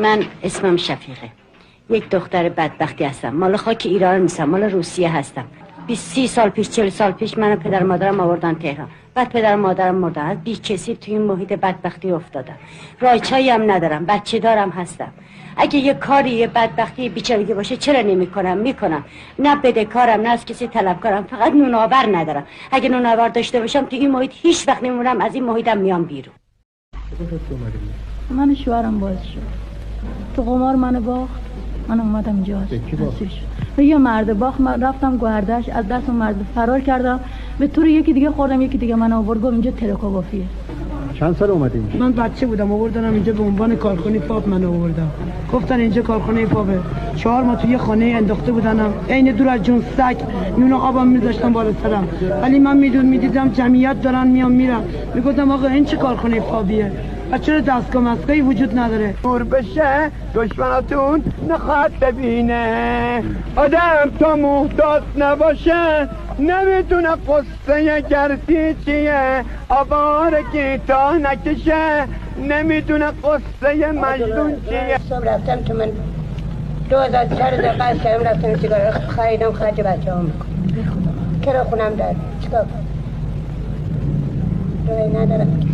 من اسمم شفیقه، یک دختر بدبختی هستم. مال خاک ایران نیستم، مال روسیه هستم. 30 سال پیش 40 سال پیش من پدر مادرم آوردن تهران. بعد پدر مادرم مردن. از بی کسی توی این محیط بدبختی افتادم. رایچایی هم ندارم، بچه دارم هستم. اگه یه کاری یه بدبختی بیچارگی باشه چرا نمیکنم؟ میکنم. نه بدهکارم نه از کسی طلبکارم، فقط نونآور ندارم. اگه نونآور داشته باشم توی این محیط هیچ وقت نمیمونم، از این محیطم میام بیرون. من شوهرم باز شد تو قمار منو باخت، من اومدم اینجا. به یه مرد باخت، من رفتم گوهردش، از دست اون مرد فرار کردم، به طور یکی دیگه خوردم، یکی دیگه من آورد گفت اینجا ترکوبافیه. چند سال اومدین؟ من بچه بودم آوردنم اینجا به عنوان کارخونه پاپ من آوردم. گفتن اینجا کارخونه پاپه. 4 ماه توی یه خانه انداخته بودنم، عین دور از جون سگ، نون و آبم میذاشتم بالا سرم. ولی من میدیدم جمعیت دارن میان میرن، میگفتم آقا این چه کارخونه پاپیه؟ و چرا دستگاه مسگاهی وجود نداره؟ دور بشه دشمناتون نخواد ببینه، آدم تا محتاط نباشه نمیدونه قصه گردی چیه، آوارگی تا نکشه نمیدونه قصه مجنون چیه. صبح رفتم تو من 2004 دقیقه شدم رفتم سیگار خریدم خرج بچه هم میکنم. کرا خونم دار چیکار کنم؟ روی ندارم.